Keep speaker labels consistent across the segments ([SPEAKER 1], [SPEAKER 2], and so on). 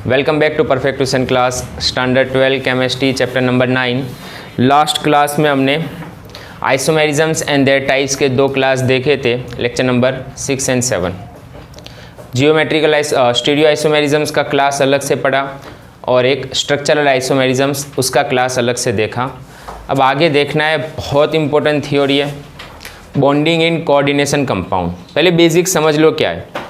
[SPEAKER 1] Welcome back to Perfectation class standard 12 chemistry chapter number 9। Last class में हमने आइसोमेरिज्म्स and there types के दो class देखे थे, lecture number 6 and 7। Geometrical stereo isomerisms का क्लास अलग से पढ़ा और एक स्ट्रक्चरल आइसोमेरिज्म्स उसका क्लास अलग से देखा। अब आगे देखना है, बहुत इंपॉर्टेंट थ्योरी है, बॉन्डिंग इन कोऑर्डिनेशन कंपाउंड। पहले बेसिक समझ लो क्या है।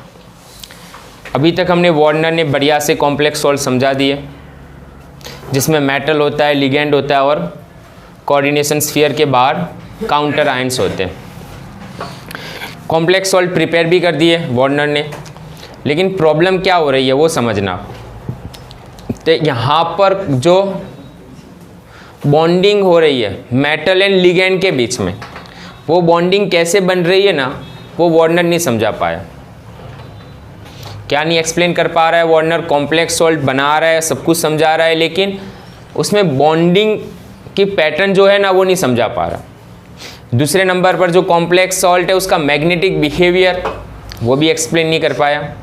[SPEAKER 1] अभी तक हमने वार्नर ने बढ़िया से कॉम्प्लेक्स सॉल्ट समझा दिए, जिसमें मेटल होता है, लिगेंड होता है और कोऑर्डिनेशन स्फीयर के बाहर काउंटर आयंस होते हैं। कॉम्प्लेक्स सॉल्ट प्रिपेयर भी कर दिए वार्नर ने, लेकिन प्रॉब्लम क्या हो रही है वो समझना। तो यहाँ पर जो बॉन्डिंग हो रही है मेटल एंड लिगेंड के बीच में, वो बॉन्डिंग कैसे बन रही है ना, वो वार्नर नहीं समझा पाया। क्या नहीं एक्सप्लेन कर पा रहा है वार्नर? कॉम्प्लेक्स सॉल्ट बना रहा है, सब कुछ समझा रहा है, लेकिन उसमें बॉन्डिंग की पैटर्न जो है ना वो नहीं समझा पा रहा। दूसरे नंबर पर जो कॉम्प्लेक्स सॉल्ट है उसका मैग्नेटिक बिहेवियर वो भी एक्सप्लेन नहीं कर पाया।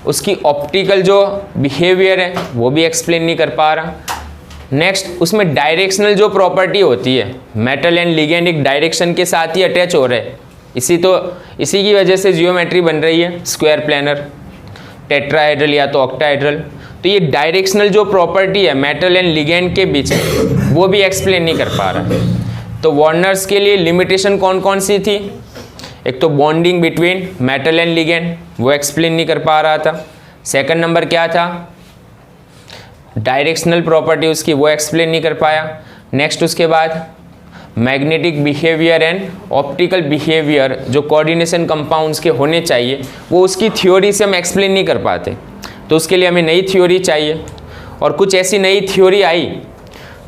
[SPEAKER 1] उसकी ऑप्टिकल जो बिहेवियर है वो भी एक्सप्लेन नहीं कर पा रहा। नेक्स्ट, उसमें डायरेक्शनल जो प्रॉपर्टी होती है, मेटल एंड लिगेंड एक डायरेक्शन के साथ ही अटैच हो रहे हैं, इसी की वजह से जियोमेट्री बन रही है, स्क्वायर प्लेनर, टेट्राहेड्रल या तो ऑक्टाहेड्रल। तो ये डायरेक्शनल जो प्रॉपर्टी है मेटल एंड लिगेंड के बीच में वो भी एक्सप्लेन नहीं कर पा रहा है। तो वार्नर्स के लिए लिमिटेशन कौन कौन सी थी? एक तो bonding between metal and ligand, वो एक्सप्लेन नहीं कर पा रहा था। सेकंड नंबर क्या था? डायरेक्शनल प्रॉपर्टी उसकी, वो एक्सप्लेन नहीं कर पाया। नेक्स्ट उसके बाद magnetic behaviour and optical behaviour जो कोऑर्डिनेशन कंपाउंड्स के होने चाहिए, वो उसकी थ्योरी से हम एक्सप्लेन नहीं कर पाते। तो उसके लिए हमें नई थ्योरी चाहिए, और कुछ ऐसी नई थ्योरी आई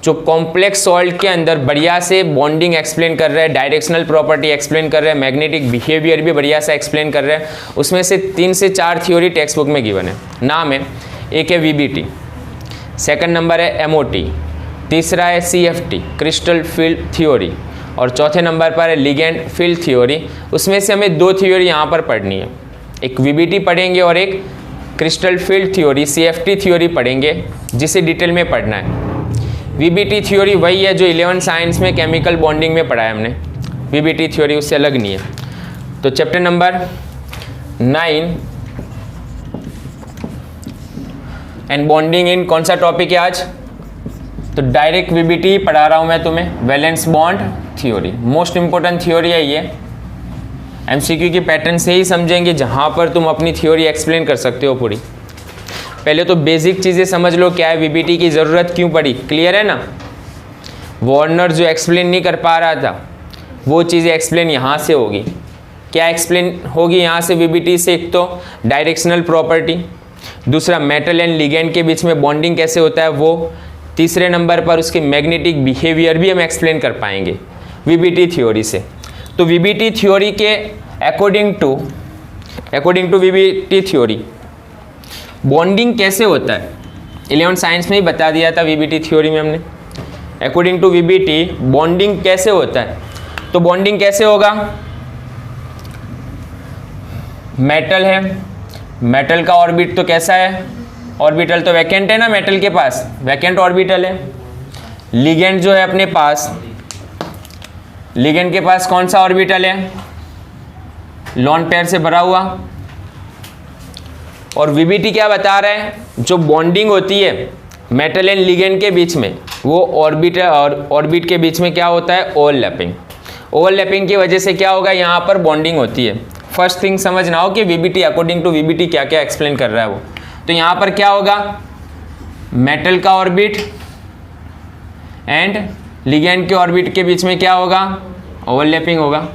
[SPEAKER 1] जो कॉम्प्लेक्स सॉल्ट के अंदर बढ़िया से बॉन्डिंग एक्सप्लेन कर रहा है, डायरेक्शनल प्रॉपर्टी एक्सप्लेन कर रहा है, मैग्नेटिक बिहेवियर भी बढ़िया से एक्सप्लेन कर रहा है। उसमें से 3 से 4 थ्योरी टेक्स्ट बुक में गिवन है। नाम है, एक है VBT, सेकंड नंबर है MOT, तीसरा है CFT क्रिस्टल फील्ड थ्योरी, और चौथे नंबर पर है लिगेंड फील्ड थ्योरी। उसमें से हमें 2 थ्योरी यहाँ पर पढ़नी है, एक VBT पढ़ेंगे और एक crystal field theory CFT theory पढ़ेंगे, जिसे डिटेल में पढ़ना है। VBT थ्योरी वही है जो 11 साइंस में केमिकल बॉन्डिंग में पढ़ा है हमने। VBT थ्योरी उससे अलग नहीं है। तो chapter number 9 and bonding in कौन सा टॉपिक है आज? तो डायरेक्ट VBT पढ़ा रहा हूँ मैं तुम्हें, valence bond theory. Most important theory है ये, MCQ की पैटर्न से ही समझेंगे, जहाँ पर तुम अपनी थ्योरी एक्सप्लेन कर सकते हो पूरी। पहले तो बेसिक चीज़ें समझ लो, क्या है VBT की ज़रूरत क्यों पड़ी, क्लियर है ना? वार्नर जो एक्सप्लेन नहीं कर पा रहा था वो चीज़ें एक्सप्लेन यहाँ से होगी। क्या एक्सप्लेन होगी यहाँ से VBT से? एक तो डायरेक्शनल प्रॉपर्टी, दूसरा मेटल एंड लिगेंड के बीच में बॉन्डिंग कैसे होता है वो, तीसरे नंबर पर उसके मैग्नेटिक बिहेवियर भी हम एक्सप्लेन कर पाएंगे VBT थ्योरी से। तो VBT थ्योरी के according to VBT theory bonding कैसे होता है, 11 साइंस में ही बता दिया था VBT थ्योरी में हमने। अकॉर्डिंग टू VBT बॉन्डिंग कैसे होता है? तो बॉन्डिंग कैसे होगा? मेटल है, मेटल का ऑर्बिट तो कैसा है? ऑर्बिटल तो वैकेंट है ना मेटल के पास, वैकेंट ऑर्बिटल है। लिगेंड जो है अपने पास, लिगेंड के पास कौन सा ऑर्बिटल है? लोन पेयर से भरा हुआ। और VBT क्या बता रहा है? जो बॉन्डिंग होती है मेटल एंड लिगेंड के बीच में, वो ऑर्बिट और ऑर्बिट के बीच में क्या होता है? ओवरलैपिंग। ओवरलैपिंग की वजह से क्या होगा? यहाँ पर बॉन्डिंग होती है। फर्स्ट थिंग समझना हो कि VBT अकॉर्डिंग टू VBT क्या क्या एक्सप्लेन कर रहा है वो। तो यहाँ पर क्या होगा? मेटल का ऑर्बिट एंड लिगेंड के ऑर्बिट के बीच में क्या होगा? ओवरलैपिंग होगा।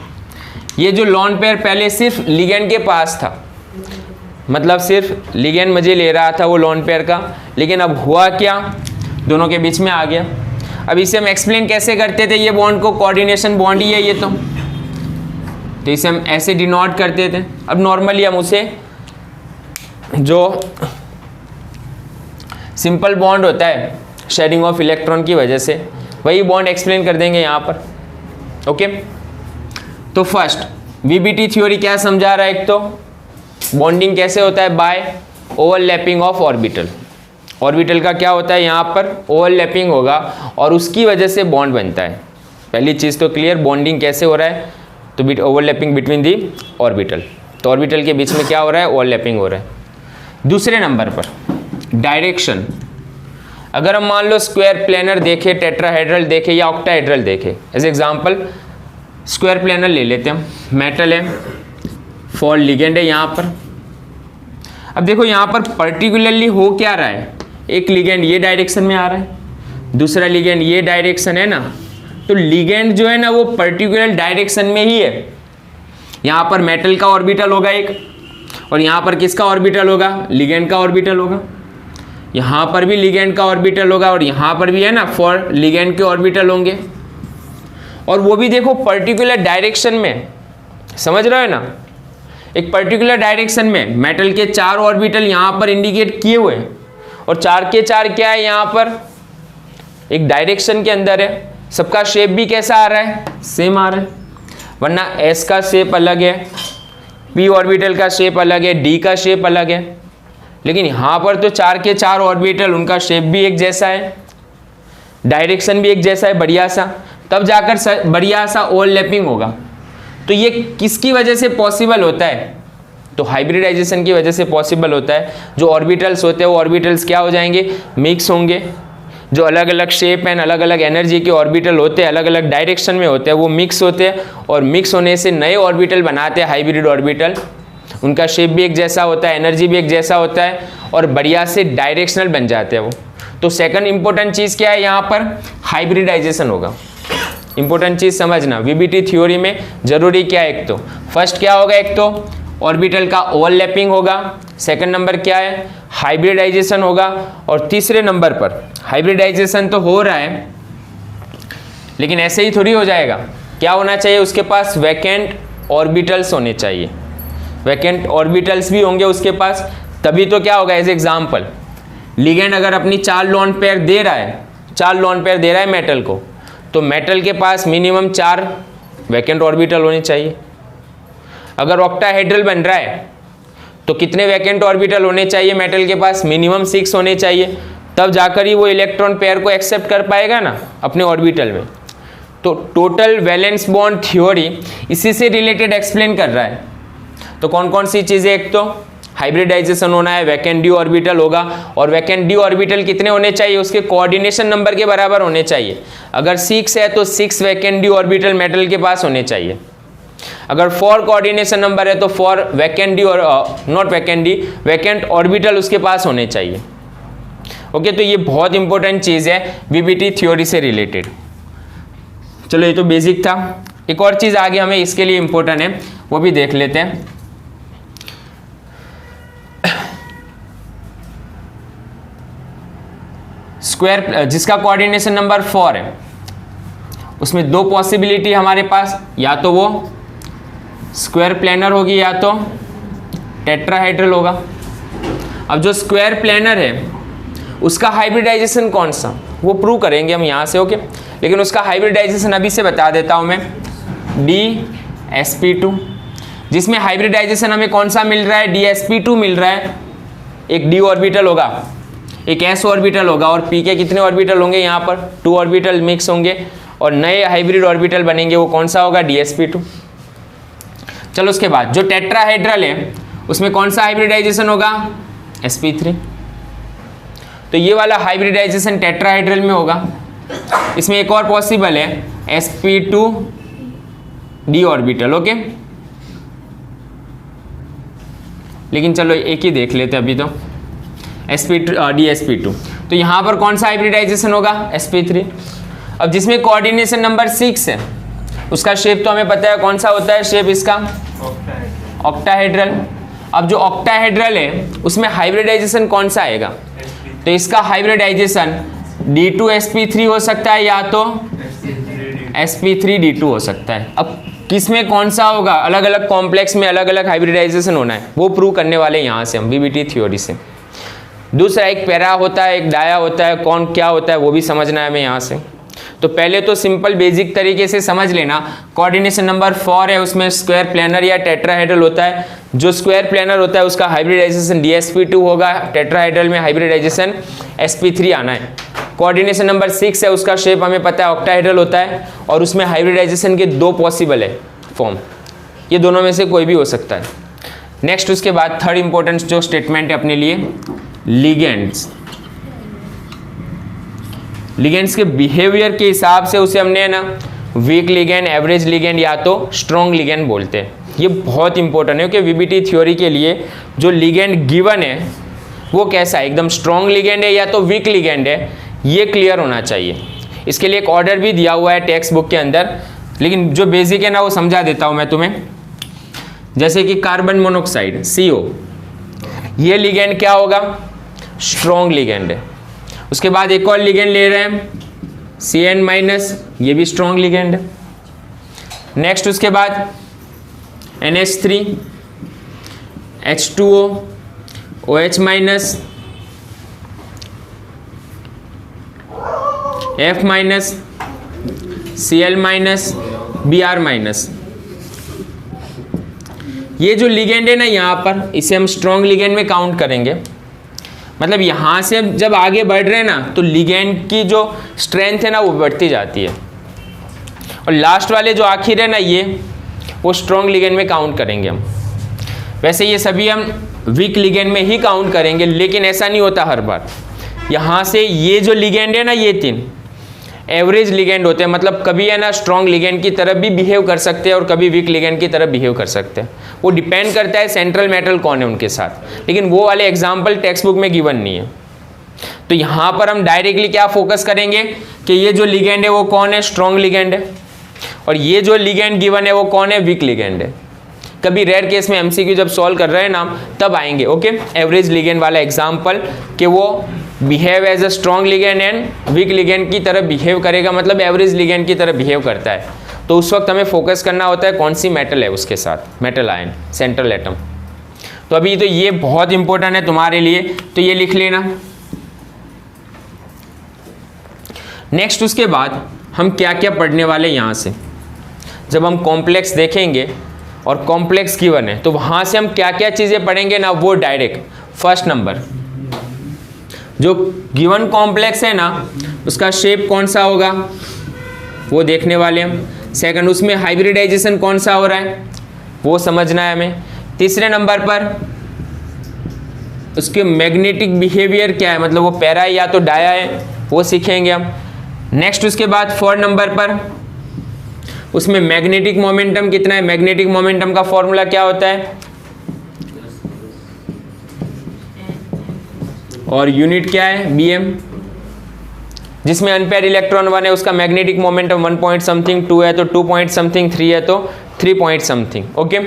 [SPEAKER 1] ये जो लोन पेयर पहले सिर्फ लिगेंड के पास था, मतलब सिर्फ लिगेंड मजे ले रहा था वो लोन पेयर का, लेकिन अब हुआ क्या? दोनों के बीच में आ गया। अब इसे हम एक्सप्लेन कैसे करते थे ये बॉन्ड को? कोऑर्डिनेशन बॉन्ड ही है ये तो इसे हम ऐसे डिनोट करते थे। अब नॉर्मली हम उसे जो सिंपल बॉन्ड होता है शेयरिंग ऑफ इलेक्ट्रॉन की वजह से, वही बॉन्ड एक्सप्लेन कर देंगे यहाँ पर। ओके, तो फर्स्ट VBT थ्योरी क्या समझा रहा है? एक तो बॉन्डिंग कैसे होता है? By overlapping of orbital. Orbital का क्या होता है, यहाँ पर ओवरलैपिंग होगा और उसकी वजह से बॉन्ड बनता है। पहली चीज़ तो क्लियर, बॉन्डिंग कैसे हो रहा है, तो ओवरलैपिंग बिटवीन दी ऑर्बिटल, तो ऑर्बिटल के बीच में क्या हो रहा है, ओवरलैपिंग हो रहा है। दूसरे नंबर पर डायरेक्शन, अगर हम मान लो स्क्वायर प्लेनर देखे, टेट्राहेड्रल देखे या ऑक्टाहेड्रल देखे, एज एग्जांपल स्क्वायर प्लेनर ले लेते हैं, मेटल है, फॉर लिगेंड है यहाँ पर। अब देखो यहाँ पर पर्टिकुलरली हो क्या रहा है, एक लिगेंड ये डायरेक्शन में आ रहा है, दूसरा लिगेंड ये डायरेक्शन है ना, तो लिगेंड जो है ना वो पर्टिकुलर डायरेक्शन में ही है। यहाँ पर मेटल का ऑर्बिटल होगा एक, और यहाँ पर किसका ऑर्बिटल होगा, लिगेंड का ऑर्बिटल होगा। यहाँ पर भी लिगेंड का ऑर्बिटल होगा और यहाँ पर भी है ना फॉर लिगेंड के ऑर्बिटल होंगे, और वो भी देखो पर्टिकुलर डायरेक्शन में, समझ रहे हो ना, एक पर्टिकुलर डायरेक्शन में। मेटल के 4 ऑर्बिटल यहाँ पर इंडिकेट किए हुए हैं और 4 के 4 क्या है, यहाँ पर एक डायरेक्शन के अंदर है। सबका शेप भी कैसा आ रहा है, सेम आ रहा है, वरना एस का शेप अलग है, पी ऑर्बिटल का शेप अलग है, डी का शेप अलग है, लेकिन यहाँ पर तो 4 के 4 ऑर्बिटल, उनका शेप भी एक जैसा है, डायरेक्शन भी एक जैसा है बढ़िया सा, तब जाकर बढ़िया सा ओवरलैपिंग होगा। तो ये किसकी वजह से पॉसिबल होता है, तो हाइब्रिडाइजेशन की वजह से पॉसिबल होता है। जो ऑर्बिटल्स होते हैं वो ऑर्बिटल्स क्या हो जाएंगे, मिक्स होंगे। जो अलग अलग शेप एंड अलग अलग एनर्जी के ऑर्बिटल होते हैं, अलग अलग डायरेक्शन में होते हैं, वो मिक्स होते हैं और मिक्स होने से नए ऑर्बिटल बनाते हैं, हाइब्रिड ऑर्बिटल। उनका शेप भी एक जैसा होता है, एनर्जी भी एक जैसा होता है और बढ़िया से डायरेक्शनल बन जाते हैं वो। तो सेकंड इंपॉर्टेंट चीज़ क्या है, यहाँ पर हाइब्रिडाइजेशन होगा। इंपॉर्टेंट चीज़ समझना, वीबीटी थ्योरी में जरूरी क्या है, एक तो फर्स्ट क्या होगा, एक तो ऑर्बिटल का ओवरलैपिंग होगा, सेकंड नंबर क्या है, हाइब्रिडाइजेशन होगा, और तीसरे नंबर पर हाइब्रिडाइजेशन तो हो रहा है लेकिन ऐसे ही थोड़ी हो जाएगा, क्या होना चाहिए उसके पास, वैकेंट ऑर्बिटल्स होने चाहिए। वैकेंट ऑर्बिटल्स भी होंगे उसके पास, तभी तो क्या होगा। एज एग्जाम्पल लिगेंड अगर अपनी 4 लोन पेयर दे रहा है, 4 लोन पेयर दे रहा है मेटल को, तो मेटल के पास मिनिमम 4 वैकेंट ऑर्बिटल होने चाहिए। अगर ऑक्टाहेड्रल बन रहा है तो कितने वैकेंट ऑर्बिटल होने चाहिए मेटल के पास, मिनिमम 6 होने चाहिए, तब जाकर ही वो इलेक्ट्रॉन पेयर को एक्सेप्ट कर पाएगा ना अपने ऑर्बिटल में। तो टोटल वैलेंस बॉन्ड थ्योरी इसी से रिलेटेड एक्सप्लेन कर रहा है। तो कौन कौन सी चीज़ें, एक तो हाइब्रिडाइजेशन होना है, वैकेंट डी ऑर्बिटल होगा, और वैकेंट डी ऑर्बिटल कितने होने चाहिए, उसके कोऑर्डिनेशन नंबर के बराबर होने चाहिए। अगर 6 है तो 6 वैकेंट डी ऑर्बिटल मेटल के पास होने चाहिए। अगर 4 कोऑर्डिनेशन नंबर है तो 4 वैकेंट डी और not vacant D, vacant orbital उसके पास होने चाहिए। ओके, तो ये बहुत इंपॉर्टेंट चीज़ है वीबीटी थ्योरी से रिलेटेड। चलो ये तो बेसिक था। एक और चीज़ आगे हमें इसके लिए इंपॉर्टेंट है, वो भी देख लेते हैं। स्क्वायर जिसका कोऑर्डिनेशन नंबर 4 है, उसमें 2 पॉसिबिलिटी हमारे पास, या तो वो स्क्वायर प्लेनर होगी या तो टेट्राहेड्रल होगा। अब जो स्क्वायर प्लेनर है उसका हाइब्रिडाइजेशन कौन सा, वो प्रूव करेंगे हम यहाँ से। ओके, लेकिन उसका हाइब्रिडाइजेशन अभी से बता देता हूँ मैं, DsP2, जिसमें हाइब्रिडाइजेशन हमें कौन सा मिल रहा है, DsP2 मिल रहा है। एक d ऑर्बिटल होगा, एक s ऑर्बिटल होगा, और p के कितने ऑर्बिटल होंगे, यहाँ पर 2 ऑर्बिटल मिक्स होंगे और नए हाइब्रिड ऑर्बिटल बनेंगे, वो कौन सा होगा, DsP2। चलो उसके बाद जो टेट्राहेड्रल है उसमें कौन सा हाइब्रिडाइजेशन होगा, sp3। तो ये वाला हाइब्रिडाइजेशन टेट्राहेड्रल में होगा। इसमें एक और पॉसिबल है, sp2d ऑर्बिटल। ओके, लेकिन चलो एक ही देख लेते हैं अभी तो, DsP2। तो यहाँ पर कौन सा हाइब्रिडाइजेशन होगा, sp3। अब जिसमें कोऑर्डिनेशन नंबर 6 है उसका शेप तो हमें पता है कौन सा होता है, शेप इसका ऑक्टाहेड्रल। अब जो ऑक्टाहेड्रल है उसमें हाइब्रिडाइजेशन कौन सा आएगा, तो इसका हाइब्रिडाइजेशन D2sp3 हो सकता है या तो sp3d2 हो सकता है। अब किस में कौन सा होगा, अलग अलग कॉम्प्लेक्स में अलग अलग हाइब्रिडाइजेशन होना है, वो प्रूव करने वाले यहाँ से हम वीबीटी थ्योरी से। दूसरा एक पैरा होता है, एक डाया होता है, कौन क्या होता है वो भी समझना है हमें यहाँ से। तो पहले तो सिंपल बेसिक तरीके से समझ लेना, कोऑर्डिनेशन नंबर 4 है, उसमें स्क्वायर प्लेनर या टेट्राहेड्रल होता है। जो स्क्वायर प्लेनर होता है उसका हाइब्रिडाइजेशन DsP2 होगा, टेट्राहेड्रल में हाइब्रिडाइजेशन sp3 आना है। कोऑर्डिनेशन नंबर 6 है, उसका शेप हमें पता है ऑक्टाहेड्रल होता है और उसमें हाइब्रिडाइजेशन के 2 पॉसिबल है फॉर्म, ये दोनों में से कोई भी हो सकता है। नेक्स्ट उसके बाद थर्ड इंपॉर्टेंट जो स्टेटमेंट है अपने लिए, लिगेंड्स। लिगेंड्स के बिहेवियर के हिसाब से उसे हमने है ना वीक लिगेंड, एवरेज लिगेंड या तो स्ट्रॉन्ग लिगेंड बोलते हैं। ये बहुत इंपॉर्टेंट है क्योंकि VBT थ्योरी के लिए जो लिगेंड गिवन है वो कैसा है, एकदम स्ट्रॉन्ग लिगेंड है या तो वीक लिगेंड है, ये क्लियर होना चाहिए। इसके लिए एक ऑर्डर भी दिया हुआ है टेक्स्ट बुक के अंदर, लेकिन जो बेसिक है ना वो समझा देता हूँ मैं तुम्हें। जैसे कि कार्बन मोनोऑक्साइड CO, ये लिगेंड क्या होगा, स्ट्रॉन्ग लिगेंड है। उसके बाद एक और लिगेंड ले रहे हैं CN-, ये भी स्ट्रॉन्ग लिगेंड है। नेक्स्ट उसके बाद NH3, H2O, OH-, F-, Cl-, Br-। ये जो लिगेंड है ना यहाँ पर, इसे हम स्ट्रॉन्ग लिगेंड में काउंट करेंगे। मतलब यहाँ से जब आगे बढ़ रहे हैं ना तो लिगेंड की जो स्ट्रेंथ है ना वो बढ़ती जाती है, और लास्ट वाले जो आखिर है ना ये वो स्ट्रॉन्ग लिगेंड में काउंट करेंगे हम। वैसे ये सभी हम वीक लिगेंड में ही काउंट करेंगे, लेकिन ऐसा नहीं होता हर बार। यहाँ से ये जो लिगेंड है ना ये 3 एवरेज लिगेंड होते हैं, मतलब कभी है ना स्ट्रॉन्ग लिगेंड की तरफ भी बिहेव कर सकते हैं और कभी वीक लिगेंड की तरफ बिहेव कर सकते हैं। वो डिपेंड करता है सेंट्रल मेटल कौन है उनके साथ, लेकिन वो वाले एग्जाम्पल टेक्स्ट बुक में गिवन नहीं है। तो यहाँ पर हम डायरेक्टली क्या फोकस करेंगे कि ये जो लिगेंड है वो कौन है, स्ट्रॉन्ग लिगेंड है, और ये जो लिगेंड गिवन है वो कौन है, वीक लिगेंड है। कभी रेयर केस में MCQ जब सॉल्व कर रहे हैं ना तब आएंगे, ओके, एवरेज लिगेंड वाला एग्जाम्पल कि वो behave as a strong ligand and weak ligand की तरह बिहेव करेगा, मतलब एवरेज लिगेंड की तरह बिहेव करता है। तो उस वक्त हमें फोकस करना होता है कौन सी मेटल है उसके साथ, मेटल आयन, सेंट्रल एटम। तो अभी तो ये बहुत इंपॉर्टेंट है तुम्हारे लिए, तो ये लिख लेना। नेक्स्ट उसके बाद हम क्या क्या पढ़ने वाले यहाँ से, जब हम कॉम्प्लेक्स देखेंगे और कॉम्प्लेक्स गिवन है तो वहाँ से हम क्या क्या चीज़ें पढ़ेंगे ना, वो डायरेक्ट फर्स्ट नंबर जो गिवन कॉम्प्लेक्स है ना उसका शेप कौन सा होगा वो देखने वाले हम। सेकंड, उसमें हाइब्रिडाइजेशन कौन सा हो रहा है वो समझना है हमें। तीसरे नंबर पर उसके मैग्नेटिक बिहेवियर क्या है, मतलब वो पैरा है या तो डाया है, वो सीखेंगे हम। नेक्स्ट उसके बाद 4 नंबर पर उसमें मैग्नेटिक मोमेंटम कितना है, मैग्नेटिक मोमेंटम का फॉर्मूला क्या होता है और यूनिट क्या है, BM। जिसमें अनपेयर इलेक्ट्रॉन 1 है उसका मैग्नेटिक मोमेंटम 1 पॉइंट समथिंग, 2 है तो 2 पॉइंट समथिंग, 3 है तो 3 पॉइंट समथिंग, ओके।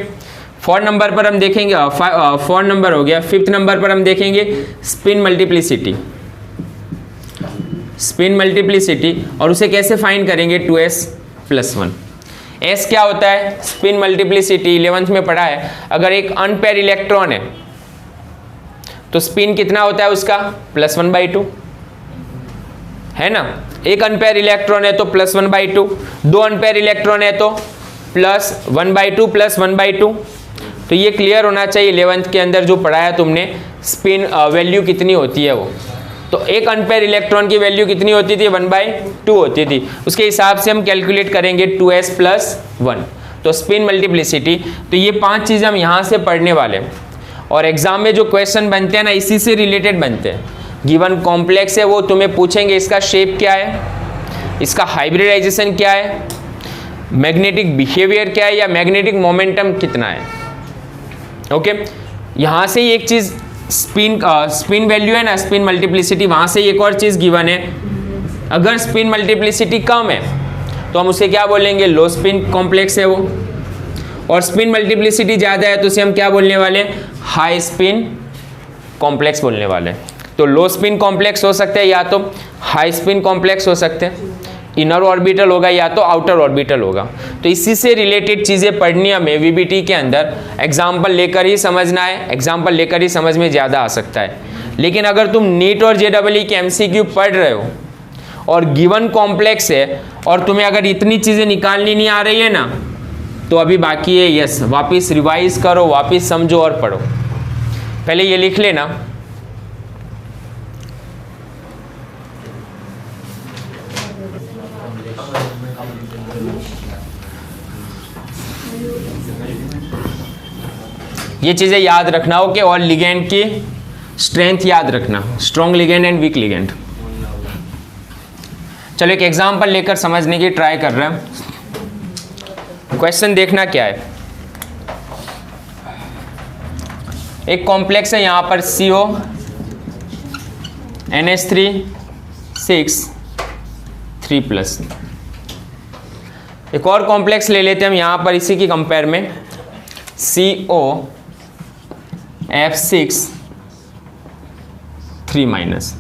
[SPEAKER 1] 4 नंबर पर हम देखेंगे, 4 नंबर हो गया। 5th नंबर पर हम देखेंगे स्पिन मल्टीप्लिसिटी, स्पिन मल्टीप्लिसिटी, और उसे कैसे फाइंड करेंगे, 2s+1। S क्या होता है, स्पिन मल्टीप्लिसिटी 11th में पढ़ा है। अगर एक अनपेयर इलेक्ट्रॉन है तो स्पिन कितना होता है उसका, +1/2 है ना। एक अनपेयर इलेक्ट्रॉन है तो +1/2, 2 अनपेयर इलेक्ट्रॉन है तो +1/2 +1/2। तो ये क्लियर होना चाहिए 11th के अंदर जो पढ़ाया तुमने, स्पिन वैल्यू कितनी होती है वो। तो एक अनपेयर इलेक्ट्रॉन की वैल्यू कितनी होती थी, 1/2 होती थी। उसके हिसाब से हम कैलकुलेट करेंगे 2s+1, तो स्पिन मल्टीप्लिसिटी। तो ये 5 चीज़ हम यहाँ से पढ़ने वाले हैं, और एग्जाम में जो क्वेश्चन बनते हैं ना इसी से रिलेटेड बनते हैं। गिवन कॉम्प्लेक्स है वो तुम्हें पूछेंगे इसका शेप क्या है, इसका हाइब्रिडाइजेशन क्या है, मैग्नेटिक बिहेवियर क्या है, या मैग्नेटिक मोमेंटम कितना है, ओके। यहाँ से ही एक चीज़ स्पिन वैल्यू है ना, स्पिन मल्टीप्लिसिटी, वहाँ से एक और चीज़ गिवन है। अगर स्पिन मल्टीप्लिसिटी कम है तो हम उसे क्या बोलेंगे, लो स्पिन कॉम्प्लेक्स है वो, और स्पिन मल्टीप्लिसिटी ज़्यादा है तो उसे हम क्या बोलने वाले हैं, हाई स्पिन कॉम्प्लेक्स बोलने वाले हैं। तो लो स्पिन कॉम्प्लेक्स हो सकते हैं या तो हाई स्पिन कॉम्प्लेक्स हो सकते हैं, इनर ऑर्बिटल होगा या तो आउटर ऑर्बिटल होगा। तो इसी से रिलेटेड चीज़ें पढ़नी हमें VBT के अंदर, एग्जाम्पल लेकर ही समझना है, एग्जाम्पल लेकर ही समझ में ज़्यादा आ सकता है। लेकिन अगर तुम नीट और JEE के MCQ पढ़ रहे हो और गिवन कॉम्प्लेक्स है और तुम्हें अगर इतनी चीज़ें निकालनी नहीं आ रही है ना तो अभी बाकी है यस, वापस रिवाइज करो, वापस समझो और पढ़ो। पहले ये लिख लेना, ये चीज़ें याद रखना हो कि और लिगेंड की स्ट्रेंथ याद रखना, strong ligand and weak ligand. चलो एक एग्जांपल लेकर समझने की ट्राई कर रहे हैं। क्वेश्चन देखना क्या है, एक कॉम्प्लेक्स है यहां पर CO NH3 6 3+। एक और कॉम्प्लेक्स ले लेते हैं हम यहां पर इसी की कंपेयर में, CO F6 3-।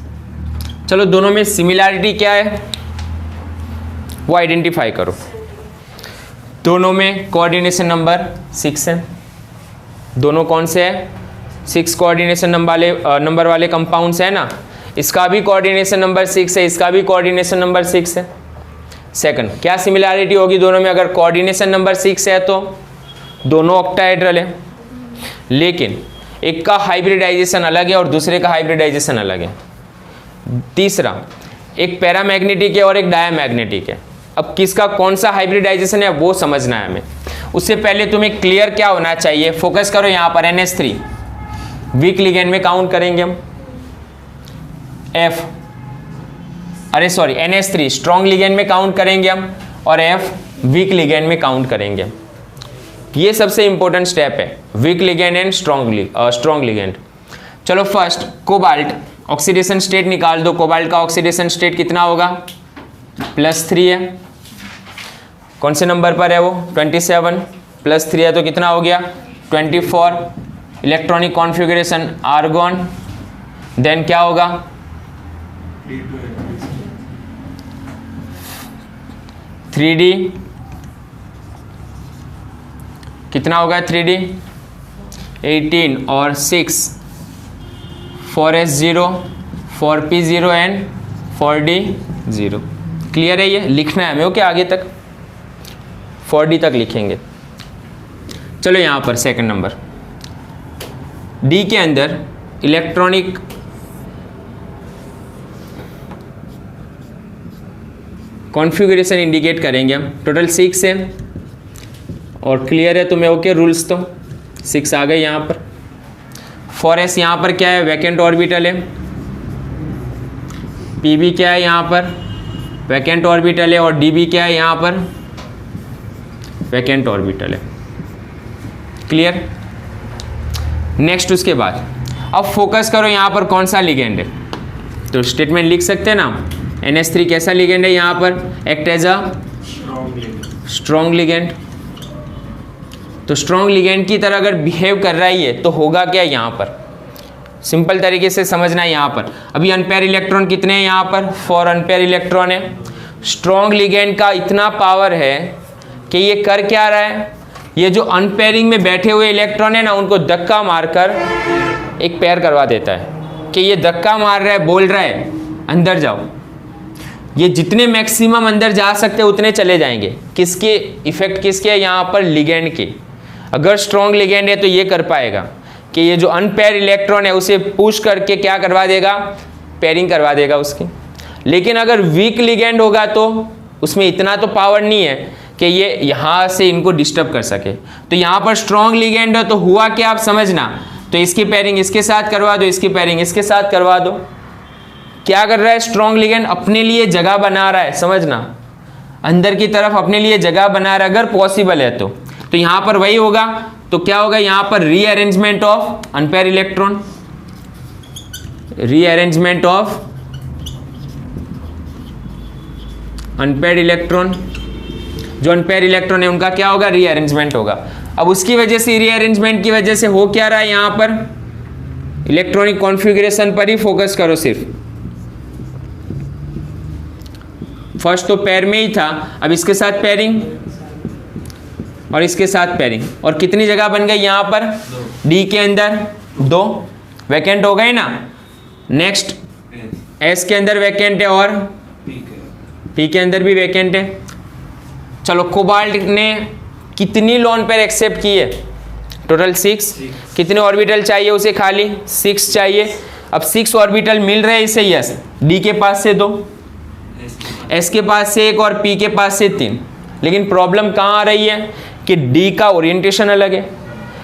[SPEAKER 1] चलो दोनों में सिमिलैरिटी क्या है वो आइडेंटिफाई करो। दोनों में कोऑर्डिनेशन नंबर 6 है, दोनों कौन से है 6 कोऑर्डिनेशन नंबर वाले कंपाउंड्स है ना। इसका भी कोऑर्डिनेशन नंबर 6 है, इसका भी कोऑर्डिनेशन नंबर 6 है। सेकंड, क्या सिमिलैरिटी होगी दोनों में, अगर कोऑर्डिनेशन नंबर 6 है तो दोनों ऑक्टाहेड्रल है, लेकिन एक का हाइब्रिडाइजेशन अलग है और दूसरे का हाइब्रिडाइजेशन अलग है। तीसरा, एक पैरामैग्नेटिक है और एक डायामैग्नेटिक है। अब किसका कौन सा हाइब्रिडाइजेशन है वो समझना है हमें। उससे पहले तुम्हें क्लियर क्या होना चाहिए, फोकस करो यहाँ पर NH3 वीक लिगेंड में काउंट करेंगे हम, NH3 स्ट्रॉन्ग लिगेंड में काउंट करेंगे हम और F वीक लिगेंड में काउंट करेंगे। ये सबसे इंपॉर्टेंट स्टेप है, week ligand and strong ligand. चलो फर्स्ट कोबाल्ट ऑक्सीडेशन स्टेट निकाल दो। कोबाल्ट का ऑक्सीडेशन स्टेट कितना होगा, +3 है। कौन से नंबर पर है वो 27, +3 है तो कितना हो गया 24। इलेक्ट्रॉनिक कॉन्फ़िगरेशन आर्गॉन, देन क्या होगा 3D, कितना होगा 3D 18 और 6 4s0 4p0 and 4d0। Clear है, ये लिखना है हमें ओके, आगे तक 4d तक लिखेंगे। चलो यहाँ पर सेकंड नंबर D के अंदर इलेक्ट्रॉनिक कॉन्फ़िगरेशन इंडिकेट करेंगे हम। टोटल 6 है और क्लियर है तुम्हें ओके, रूल्स तो 6 आ गए यहाँ पर। 4s यहाँ पर क्या है, वैकेंट ऑर्बिटल है। pb क्या है यहाँ पर, वैकेंट ऑर्बिटल है। और db क्या है यहाँ पर, वैकेंट ऑर्बिटल है। क्लियर। नेक्स्ट उसके बाद अब फोकस करो यहाँ पर कौन सा लिगेंड है, तो स्टेटमेंट लिख सकते हैं ना, NH3 कैसा लिगेंड है यहाँ पर, act as a strong ligand. तो स्ट्रॉन्ग लिगेंड की तरह अगर बिहेव कर रहा है ये तो होगा क्या यहाँ पर, सिंपल तरीके से समझना है। यहाँ पर अभी अनपेयर इलेक्ट्रॉन कितने हैं यहाँ पर, 4 अनपेयर इलेक्ट्रॉन है। स्ट्रॉन्ग लिगेंड का इतना पावर है कि ये कर क्या रहा है, ये जो अनपेयरिंग में बैठे हुए इलेक्ट्रॉन है ना उनको धक्का मारकर एक पेयर करवा देता है कि ये धक्का मार रहा है, बोल रहा है अंदर जाओ। ये जितने मैक्सिमम अंदर जा सकते उतने चले जाएंगे। किसके इफेक्ट किसके है यहाँ पर, लिगेंड के। अगर स्ट्रॉन्ग लिगेंड है तो ये कर पाएगा कि ये जो अनपेयर इलेक्ट्रॉन है उसे पुश करके क्या करवा देगा, पेयरिंग करवा देगा उसकी। लेकिन अगर वीक लिगेंड होगा तो उसमें इतना तो पावर नहीं है कि ये यहाँ से इनको डिस्टर्ब कर सके। तो यहाँ पर स्ट्रॉन्ग लिगेंड है तो हुआ क्या आप समझना, तो इसकी पेयरिंग इसके साथ करवा दो, इसकी पेयरिंग इसके साथ करवा दो। क्या कर रहा है स्ट्रॉन्ग लिगेंड, अपने लिए जगह बना रहा है, समझना, अंदर की तरफ अपने लिए जगह बना रहा है अगर पॉसिबल है तो यहाँ पर वही होगा। तो क्या होगा यहाँ पर, rearrangement of unpaired electron, rearrangement of unpaired electron. जो अनपेयर इलेक्ट्रॉन है उनका क्या होगा, रीअरेंजमेंट होगा। अब उसकी वजह से, रीअरेंजमेंट की वजह से हो क्या रहा है यहाँ पर, इलेक्ट्रॉनिक कॉन्फ़िगरेशन पर ही फोकस करो सिर्फ। फर्स्ट तो पेयर में ही था, अब इसके साथ पेयरिंग और इसके साथ पेयरिंग। और कितनी जगह बन गई यहाँ पर, डी के अंदर 2 वैकेंट हो गए ना। नेक्स्ट एस के अंदर वैकेंट है और पी के अंदर भी वैकेंट है। चलो कोबाल्ट ने कितनी लोन पेयर एक्सेप्ट की है? टोटल 6। कितने ऑर्बिटल चाहिए उसे? खाली 6 चाहिए। अब 6 ऑर्बिटल मिल रहे हैं इसे, यस। डी के पास से 2, एस के पास से 1 और पी के पास से 3। लेकिन प्रॉब्लम कहाँ आ रही है कि डी का ओरिएंटेशन अलग है,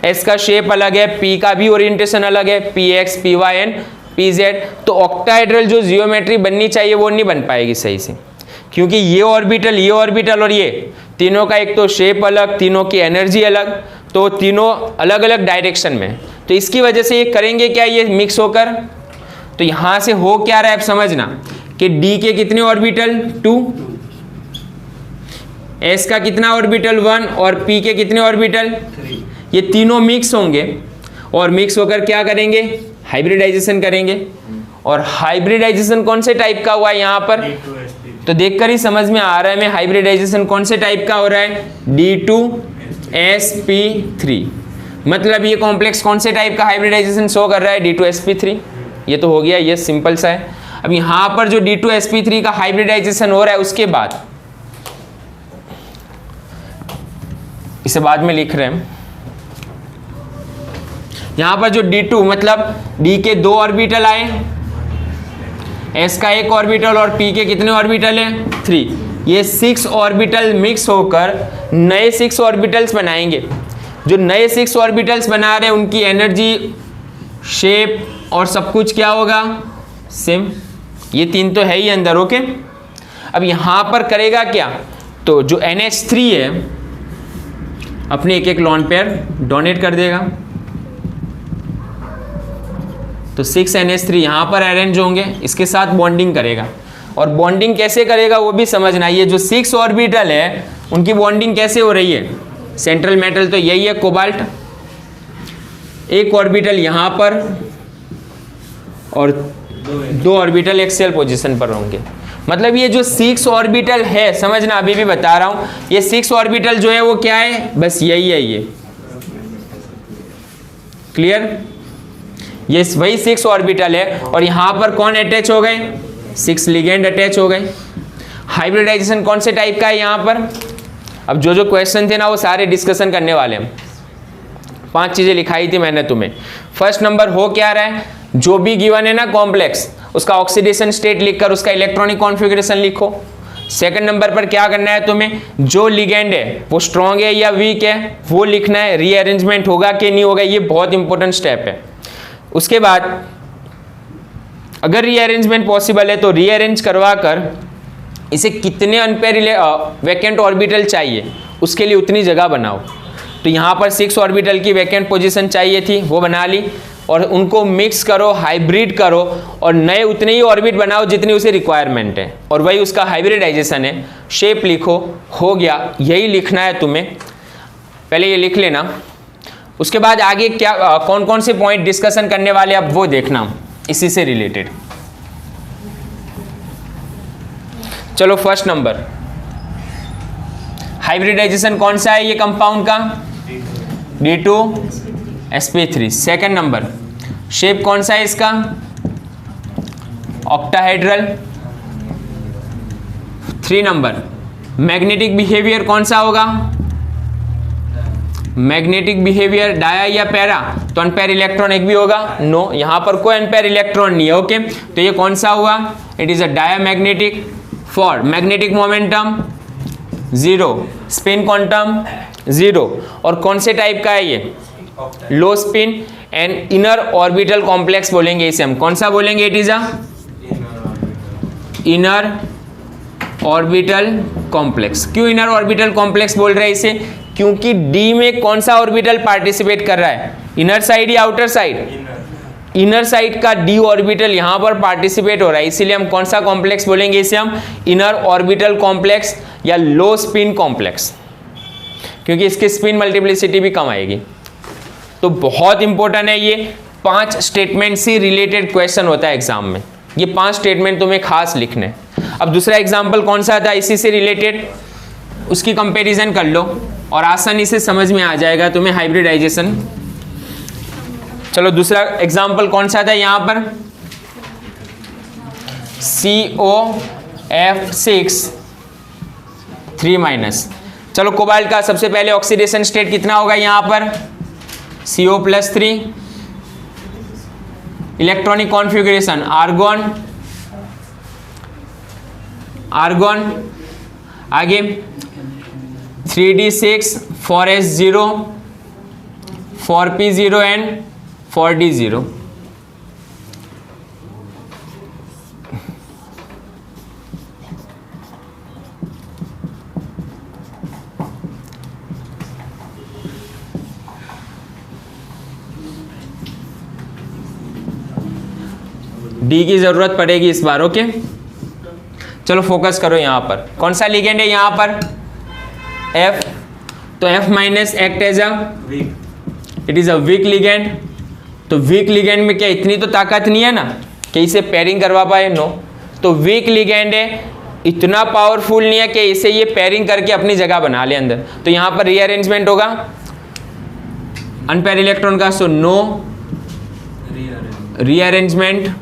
[SPEAKER 1] एस का शेप अलग है, पी का भी ओरिएंटेशन अलग है, p x, p y and p z. तो ऑक्टाहेड्रल जो जियोमेट्री बननी चाहिए वो नहीं बन पाएगी सही से, क्योंकि ये ऑर्बिटल और ये तीनों का एक तो शेप अलग, तीनों की एनर्जी अलग, तो तीनों अलग अलग डायरेक्शन में। तो इसकी वजह से ये करेंगे क्या, ये मिक्स होकर। तो यहां से हो क्या रहा है अब समझना कि डी के कितने ऑर्बिटल? 2, एस का कितना ऑर्बिटल? 1 और पी के कितने ऑर्बिटल? 3। ये तीनों मिक्स होंगे और मिक्स होकर क्या करेंगे? हाइब्रिडाइजेशन करेंगे। और हाइब्रिडाइजेशन कौन से टाइप का हुआ है यहाँ पर? तो देखकर ही समझ में आ रहा है मैं हाइब्रिडाइजेशन कौन से टाइप का हो रहा है। D2sp3, मतलब ये कॉम्प्लेक्स कौन से टाइप का हाइब्रिडाइजेशन शो कर रहा है? D2sp3। ये तो हो गया, ये सिंपल सा है। अब यहां पर जो D2sp3 का हाइब्रिडाइजेशन हो रहा है उसके बाद, इसे बाद में लिख रहे हैं, यहां पर जो D2 मतलब D के 2 ऑर्बिटल आए, S का 1 ऑर्बिटल और P के कितने ऑर्बिटल है? 3। ये 6 ऑर्बिटल मिक्स होकर नए 6 ऑर्बिटल्स बनाएंगे। जो नए 6 ऑर्बिटल्स बना रहे हैं उनकी एनर्जी, शेप और सब कुछ क्या होगा? सेम। ये 3 तो है ही अंदर, ओके। अब यहां पर करेगा क्या? तो जो NH3 है अपने एक लॉन पेयर डोनेट कर देगा, तो 6 NH3 यहां पर अरेंज होंगे, इसके साथ बॉन्डिंग करेगा। और बॉन्डिंग कैसे करेगा वो भी समझना। ये जो 6 ऑर्बिटल है उनकी बॉन्डिंग कैसे हो रही है? सेंट्रल मेटल तो यही है कोबाल्ट, 1 ऑर्बिटल यहां पर और 2 ऑर्बिटल एक्सियल पोजीशन पर होंगे। मतलब ये जो 6 ऑर्बिटल है, समझना अभी भी बता रहा हूं, ये 6 ऑर्बिटल जो है वो क्या है? बस यही है, ये क्लियर। ये वही 6 ऑर्बिटल है और यहां पर कौन अटैच हो गए? 6 लिगेंड अटैच हो गए। हाइब्रिडाइजेशन कौन से टाइप का है यहां पर? अब जो क्वेश्चन थे ना वो सारे डिस्कशन करने वाले हम। 5 चीजें लिखाई थी मैंने तुम्हें। फर्स्ट नंबर हो क्या रहा है, जो भी गिवन है ना कॉम्प्लेक्स, उसका ऑक्सीडेशन स्टेट लिखकर उसका इलेक्ट्रॉनिक कॉन्फ़िगरेशन लिखो। सेकंड नंबर पर क्या करना है तुम्हें, जो लिगेंड है वो स्ट्रॉन्ग है या वीक है वो लिखना है, रीअरेंजमेंट होगा कि नहीं होगा, ये बहुत इंपॉर्टेंट स्टेप है। उसके बाद अगर रीअरेंजमेंट पॉसिबल है तो रीअरेंज करवा कर इसे कितने अनपेयर वैकेंट ऑर्बिटल चाहिए उसके लिए उतनी जगह बनाओ। तो यहाँ पर 6 ऑर्बिटल की वैकेंट पोजीशन चाहिए थी, वो बना ली, और उनको मिक्स करो, हाइब्रिड करो और नए उतने ही ऑर्बिट बनाओ जितनी उसे रिक्वायरमेंट है, और वही उसका हाइब्रिडाइजेशन है। शेप लिखो, हो गया, यही लिखना है तुम्हें, पहले ये लिख लेना। उसके बाद आगे क्या कौन कौन से पॉइंट डिस्कशन करने वाले अब वो देखना इसी से रिलेटेड। चलो फर्स्ट नंबर, हाइब्रिडाइजेशन कौन सा है ये कंपाउंड का, D2sp3। सेकंड नंबर, शेप कौन सा है इसका, ऑक्टाहेड्रल। 3 नंबर, मैग्नेटिक बिहेवियर कौन सा होगा, मैग्नेटिक बिहेवियर डाया या पैरा, तो अनपेयर इलेक्ट्रॉन एक भी होगा, नो, यहां पर कोई अनपेयर इलेक्ट्रॉन नहीं है, ओके। तो ये कौन सा हुआ, it is a diamagnetic. For magnetic momentum 0, spin quantum 0, और कौन से टाइप का है ये, लो spin and inner orbital complex बोलेंगे इसे हम। कौन सा बोलेंगे, it is a inner orbital complex. क्यों इनर ऑर्बिटल कॉम्प्लेक्स बोल रहे हैं इसे, क्योंकि डी में कौन सा ऑर्बिटल पार्टिसिपेट कर रहा है, इनर साइड या आउटर साइड, इनर साइड का डी ऑर्बिटल यहां पर पार्टिसिपेट हो रहा है, इसीलिए हम कौन सा कॉम्प्लेक्स बोलेंगे इसे हम, इनर ऑर्बिटल कॉम्प्लेक्स या लो स्पिन कॉम्प्लेक्स, क्योंकि इसकी स्पिन मल्टीप्लिसिटी भी कम आएगी। तो बहुत इंपॉर्टेंट है ये 5 स्टेटमेंट से रिलेटेड क्वेश्चन होता है एग्जाम में, ये 5 स्टेटमेंट तुम्हें खास लिखने। अब दूसरा एग्जाम्पल कौन सा था इसी से रिलेटेड, उसकी कंपैरिजन कर लो और आसानी से समझ में आ जाएगा तुम्हें हाइब्रिडाइजेशन। चलो दूसरा एग्जाम्पल कौन सा था यहां पर, COF6 3 माइनस। चलो कोबाल्ट का सबसे पहले ऑक्सीडेशन स्टेट कितना होगा यहाँ पर, CO+3। Electronic configuration argon, argon, आगे 3d6, 4s0, 4p0 and 4d0। D की जरूरत पड़ेगी इस बार, ओके। चलो फोकस करो यहाँ पर, कौन सा लिगेंड है यहाँ पर, F, तो F minus act as a, it is a weak ligand. तो वीक लिगेंड में क्या इतनी तो ताकत नहीं है ना कि इसे पेयरिंग करवा पाए, नो। तो वीक लिगेंड है, इतना पावरफुल नहीं है कि इसे ये पेयरिंग करके अपनी जगह बना ले अंदर। तो यहाँ पर रीअरेंजमेंट होगा अनपेयर इलेक्ट्रॉन का, सो नो रीअरेंजमेंट।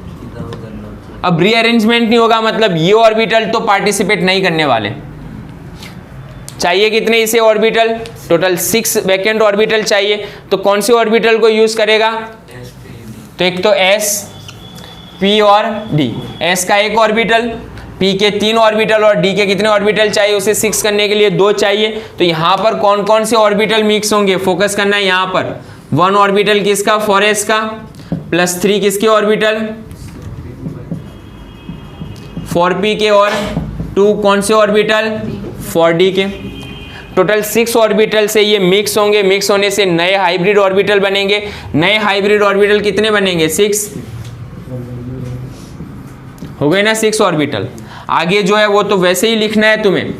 [SPEAKER 1] अब रीअरेंजमेंट नहीं होगा मतलब ये ऑर्बिटल तो पार्टिसिपेट नहीं करने वाले। चाहिए कितने इसे ऑर्बिटल, टोटल 6 वैकेंट ऑर्बिटल चाहिए। तो कौन से ऑर्बिटल को यूज करेगा, तो एक तो S, P और D। S का एक ऑर्बिटल, P के 3 ऑर्बिटल और D के कितने ऑर्बिटल चाहिए, उसे 6 करने के लिए 2 चाहिए। तो यहाँ पर कौन कौन से ऑर्बिटल मिक्स होंगे, फोकस करना है यहाँ पर। 1 ऑर्बिटल किसका, 4s का, +3 किसके ऑर्बिटल, 4p के, और 2 कौन से ऑर्बिटल, 4d के। टोटल 6 ऑर्बिटल से ये मिक्स होंगे, मिक्स होने से नए हाइब्रिड ऑर्बिटल बनेंगे। नए हाइब्रिड ऑर्बिटल कितने बनेंगे, 6 हो गए ना, 6 ऑर्बिटल। आगे जो है वो तो वैसे ही लिखना है तुम्हें,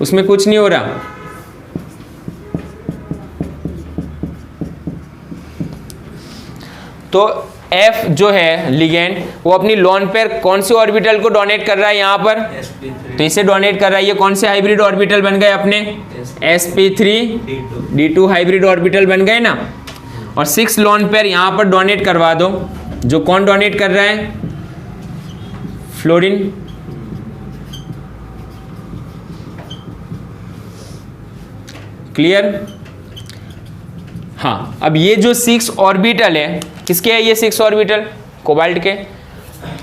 [SPEAKER 1] उसमें कुछ नहीं हो रहा। तो F जो है लिगेंड, वो अपनी लोन पेयर कौन से ऑर्बिटल को डोनेट कर रहा है यहाँ पर, तो इसे डोनेट कर रहा है। ये कौन से हाइब्रिड ऑर्बिटल बन गए अपने, sp3d2 हाइब्रिड ऑर्बिटल बन गए ना। और 6 लोन पेयर यहाँ पर डोनेट करवा दो। जो कौन डोनेट कर रहा है, फ्लोरीन। क्लियर, हाँ। अब ये जो 6 ऑर्बिटल है, किसके है ये 6 ऑर्बिटल, कोबाल्ट के।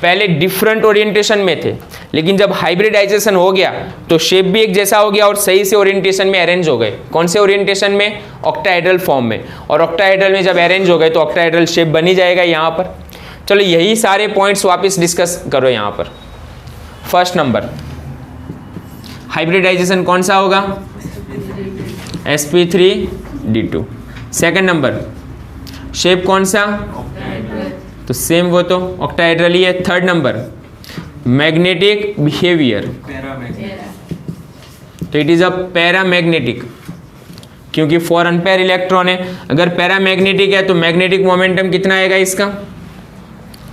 [SPEAKER 1] पहले डिफरेंट ओरिएंटेशन में थे, लेकिन जब हाइब्रिडाइजेशन हो गया तो शेप भी एक जैसा हो गया और सही से ओरिएंटेशन में अरेंज हो गए। कौन से ओरिएंटेशन में, ऑक्टाहेड्रल फॉर्म में। और ऑक्टाहेड्रल में जब अरेंज हो गए तो ऑक्टाहेड्रल शेप बन ही जाएगा यहाँ पर। चलो यही सारे पॉइंट्स वापस डिस्कस करो यहाँ पर। फर्स्ट नंबर हाइब्रिडाइजेशन कौन सा होगा, sp3d2। सेकंड नंबर शेप कौन सा, तो सेम वो तो ऑक्टाहेड्रल ही है। थर्ड नंबर मैग्नेटिक बिहेवियर, तो इट इज अ पैरामैग्नेटिक, क्योंकि 4 अनपेयर इलेक्ट्रॉन है। अगर पैरामैग्नेटिक है तो मैग्नेटिक मोमेंटम कितना आएगा इसका,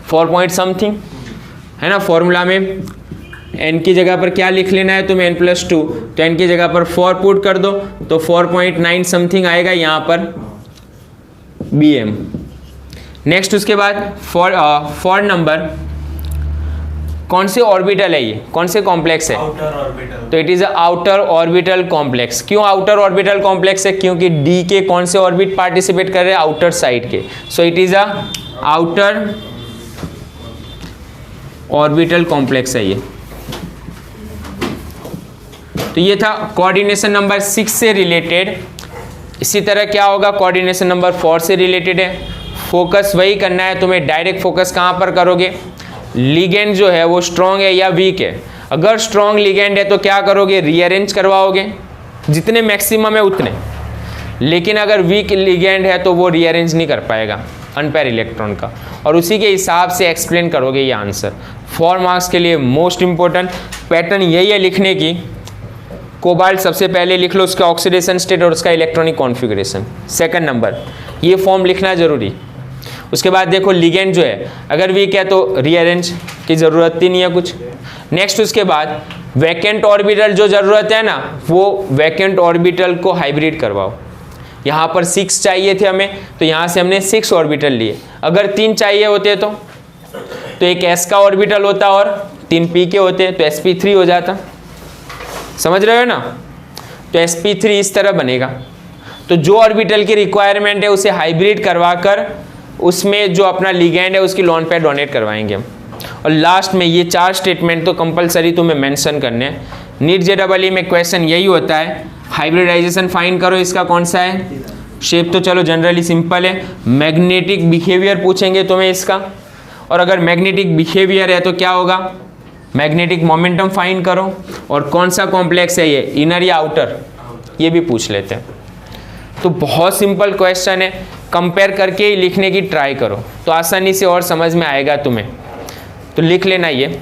[SPEAKER 1] 4 पॉइंट समथिंग है ना। फॉर्मूला में n की जगह पर क्या लिख लेना है तुम्हें, n+2, तो n की जगह पर 4 पुट कर दो तो 4.9 समथिंग आएगा यहाँ पर bm। नेक्स्ट उसके बाद फोर्थ नंबर कौन से ऑर्बिटल है, ये कौन से कॉम्प्लेक्स है,
[SPEAKER 2] आउटर ऑर्बिटल,
[SPEAKER 1] तो it is a outer orbital complex. क्यों आउटर ऑर्बिटल कॉम्प्लेक्स है, क्योंकि d के कौन से ऑर्बिट पार्टिसिपेट कर रहे हैं, आउटर साइड के। So it is a outer orbital complex है ये। तो ये था कोऑर्डिनेशन नंबर 6 से रिलेटेड। इसी तरह क्या होगा, कोऑर्डिनेशन नंबर 4 से रिलेटेड है। फोकस वही करना है तुम्हें। डायरेक्ट फोकस कहाँ पर करोगे, लिगेंड जो है वो स्ट्रॉन्ग है या वीक है। अगर स्ट्रॉन्ग लिगेंड है तो क्या करोगे, रीअरेंज करवाओगे जितने मैक्सिमम है उतने। लेकिन अगर वीक लिगेंड है तो वो रीअरेंज नहीं कर पाएगा अनपेयर इलेक्ट्रॉन का, और उसी के हिसाब से एक्सप्लेन करोगे ये आंसर। 4 मार्क्स के लिए मोस्ट इंपॉर्टेंट पैटर्न यही है लिखने की। कोबाल्ट सबसे पहले लिख लो, उसका ऑक्सीडेशन स्टेट और उसका इलेक्ट्रॉनिक कॉन्फ़िगरेशन। सेकंड नंबर ये फॉर्म लिखना जरूरी। उसके बाद देखो लिगेंड जो है अगर वीक है तो रीअरेंज की ज़रूरत ही नहीं है कुछ। नेक्स्ट उसके बाद वैकेंट ऑर्बिटल जो ज़रूरत है ना, वो वैकेंट ऑर्बिटल को हाइब्रिड करवाओ। यहाँ पर 6 चाहिए थे हमें, तो यहाँ से हमने 6 ऑर्बिटल लिए। अगर 3 चाहिए होते तो एक s का ऑर्बिटल होता और 3 p के होते तो sp3 हो जाता। समझ रहे हो ना। तो sp3 इस तरह बनेगा। तो जो ऑर्बिटल की रिक्वायरमेंट है उसे हाइब्रिड करवाकर उसमें जो अपना लिगेंड है उसकी लोन पेयर डोनेट करवाएंगे हम। और लास्ट में ये 4 स्टेटमेंट तो कंपलसरी तुम्हें मेंशन करने हैं। नीट JEE में क्वेश्चन यही होता है, हाइब्रिडाइजेशन फाइंड करो, इसका कौन सा है शेप, तो चलो जनरली सिंपल है। मैग्नेटिक बिहेवियर पूछेंगे तुम्हें इसका, और अगर मैग्नेटिक बिहेवियर है तो क्या होगा, मैग्नेटिक मोमेंटम फाइंड करो, और कौन सा कॉम्प्लेक्स है ये, इनर या आउटर, ये भी पूछ लेते हैं। तो बहुत सिंपल क्वेश्चन है, कंपेयर करके ही लिखने की ट्राई करो तो आसानी से और समझ में आएगा तुम्हें। तो लिख लेना ये।